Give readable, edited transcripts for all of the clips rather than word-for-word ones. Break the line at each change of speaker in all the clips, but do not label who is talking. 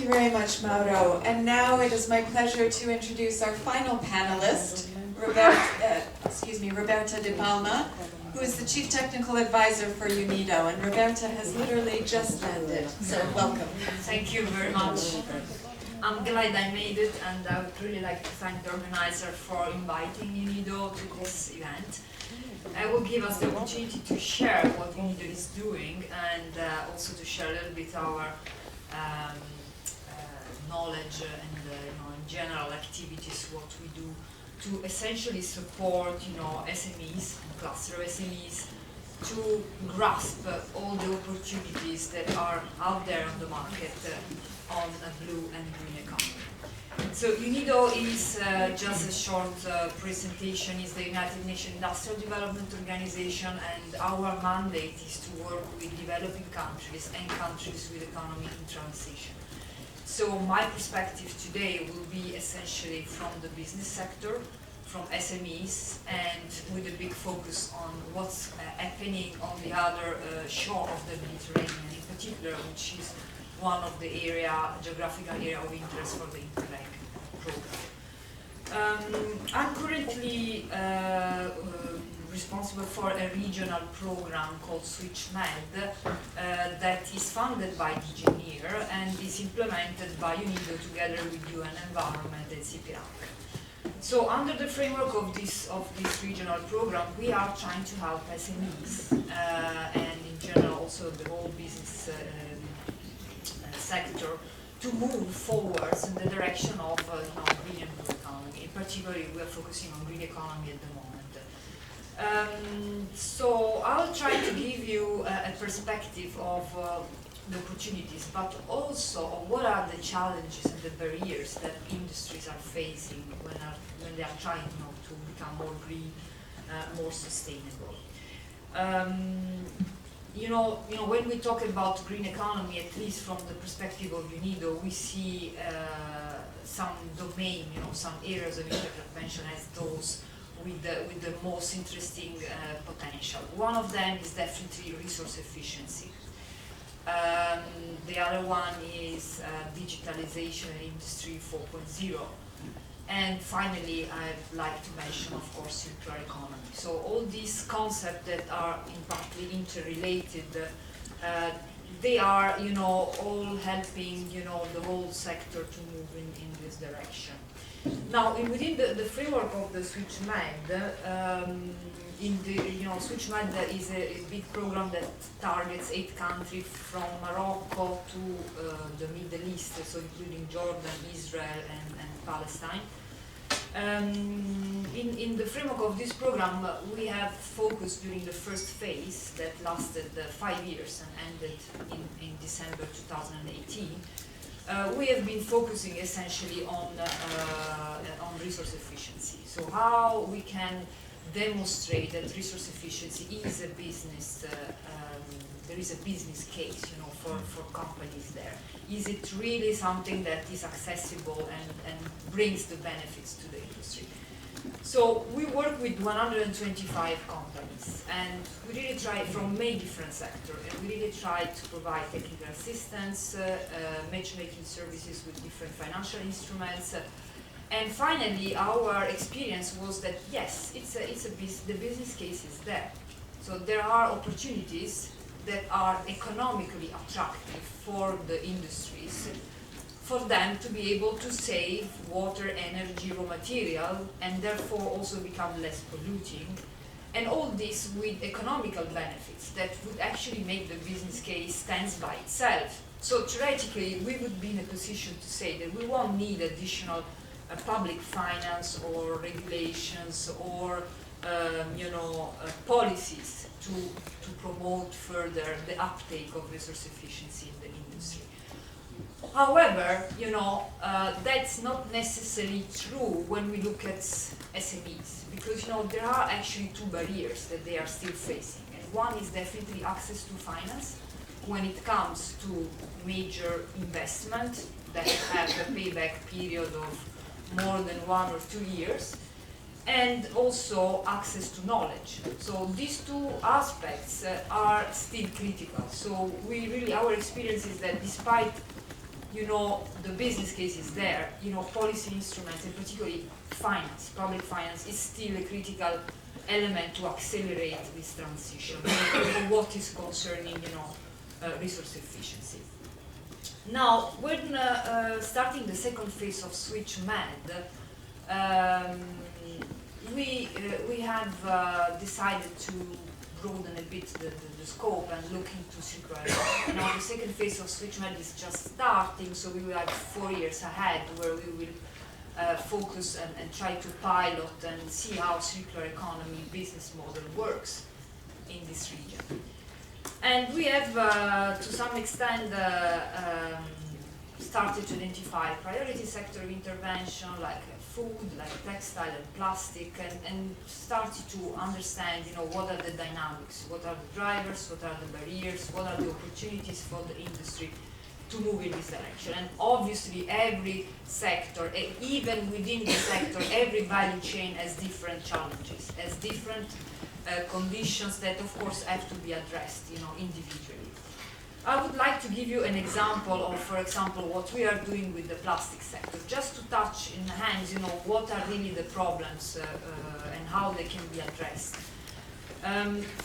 you very much, Mauro. And now it is my pleasure to introduce our final panelist, Roberta de Palma, who is the Chief Technical Advisor for UNIDO. And Roberta has literally just landed, so welcome.
Thank you very much. I'm glad I made it, and I would really like to thank the organizer for inviting UNIDO to this event. It will give us the opportunity to share what UNIDO is doing, and also to share a little bit our knowledge and in general activities, what we do to essentially support SMEs and cluster SMEs to grasp all the opportunities that are out there on the market on a blue and green economy. So UNIDO is just a short presentation, is the United Nations Industrial Development Organization, and our mandate is to work with developing countries and countries with economy in transition. So my perspective today will be essentially from the business sector, from SMEs, and with a big focus on what's happening on the other shore of the Mediterranean in particular, which is one of the geographical area of interest for the Interreg program. I'm currently responsible for a regional program called SwitchMed that is funded by DGNIR and is implemented by UNIDO together with UN Environment and CPRAC. So under the framework of this regional program, we are trying to help SMEs and in general also the whole business sector to move forwards in the direction of green and blue economy. In particular, we are focusing on green economy at the moment. So I'll try to give you a perspective of the opportunities, but also of what are the challenges and the barriers that industries are facing when they are trying to become more green, more sustainable. When we talk about green economy, at least from the perspective of UNIDO, we see some domain, some areas of intervention as those with the most interesting potential. One of them is definitely resource efficiency. The other one is digitalization and industry 4.0. And finally, I'd like to mention, of course, circular economy. So all these concepts that are partly interrelated, they are, all helping, the whole sector to move in this direction. Now, within the framework of the SwitchMed, SwitchMed is a big program that targets 8 countries from Morocco to the Middle East, so including Jordan, Israel, and Palestine. In the framework of this program, we have focused during the first phase that lasted 5 years and ended in December 2018. We have been focusing essentially on resource efficiency. So how we can demonstrate that resource efficiency is a business, there is a business case, for companies there. Is it really something that is accessible and brings the benefits to the industry? So we work with 125 companies, and we really try from many different sectors, and we really try to provide technical assistance, matchmaking services with different financial instruments. And finally, our experience was that yes, the business case is there. So there are opportunities that are economically attractive for the industries, for them to be able to save water, energy, raw material, and therefore also become less polluting. And all this with economical benefits that would actually make the business case stand by itself. So theoretically, we would be in a position to say that we won't need additional public finance or regulations or policies to promote further the uptake of resource efficiency in the industry. However, that's not necessarily true when we look at SMEs, because there are actually 2 barriers that they are still facing. And one is definitely access to finance when it comes to major investment that have a payback period of more than 1 or 2 years, and also access to knowledge. So these 2 aspects are still critical. So our experience is that despite you know, the business case is there, you know, policy instruments, and particularly finance, public finance, is still a critical element to accelerate this transition for what is concerning, you know, resource efficiency. Now, when starting the second phase of Switch Med, we have decided to broaden a bit the scope and look into circular economy. Now, the second phase of Switch Med is just starting, so we will have 4 years ahead where we will focus and try to pilot and see how circular economy business model works in this region. And we have, to some extent, started to identify priority sector of intervention, like food, like textile and plastic, and started to understand, you know, what are the dynamics, what are the drivers, what are the barriers, what are the opportunities for the industry to move in this direction. And obviously every sector, even within the sector, every value chain has different challenges, has different conditions that of course have to be addressed, you know, individually. I would like to give you an example of, for example, what we are doing with the plastic sector, just to touch in hands, you know, what are really the problems and how they can be addressed.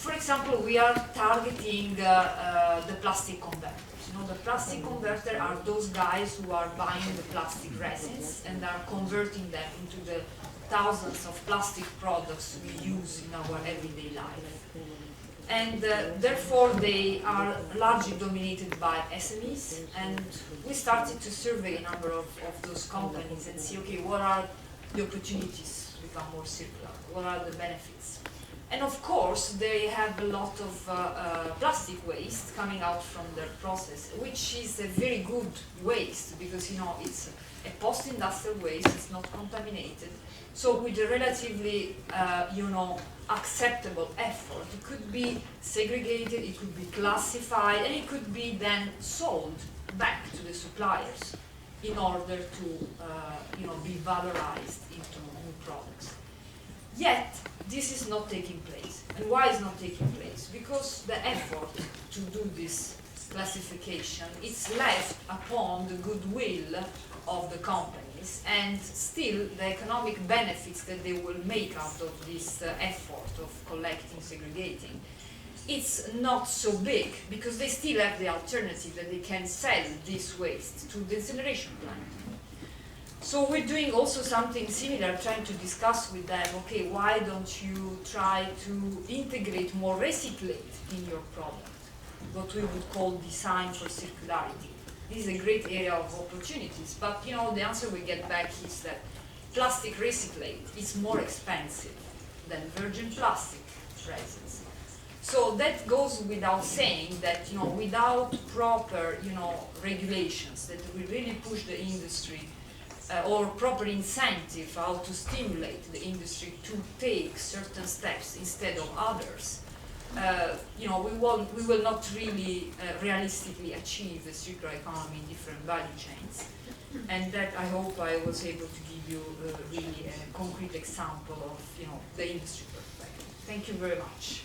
For example, we are targeting the plastic converters. You know, the plastic converter are those guys who are buying the plastic resins and are converting them into the thousands of plastic products we use in our everyday life. And therefore they are largely dominated by SMEs, and we started to survey a number of those companies and see, okay, what are the opportunities to become more circular, what are the benefits? And of course they have a lot of plastic waste coming out from their process, which is a very good waste because, you know, it's a post-industrial waste, it's not contaminated. So with a relatively, you know, acceptable effort, it could be segregated, it could be classified, and it could be then sold back to the suppliers in order to, you know, be valorized into new products. Yet, this is not taking place. And why is not taking place? Because the effort to do this classification is left upon the goodwill of the companies, and still the economic benefits that they will make out of this effort of collecting, segregating, it's not so big because they still have the alternative that they can sell this waste to the incineration plant. So we're doing also something similar, trying to discuss with them, okay, why don't you try to integrate more recyclate in your product, what we would call design for circularity. This is a great area of opportunities, but you know, the answer we get back is that plastic recyclate is more expensive than virgin plastic resins. So that goes without saying that, you know, without proper, you know, regulations that will really push the industry or proper incentive how to stimulate the industry to take certain steps instead of others, you know, we will not really realistically achieve a circular economy in different value chains. And that I hope I was able to give you really a concrete example of, you know, the industry perspective. Thank you very much.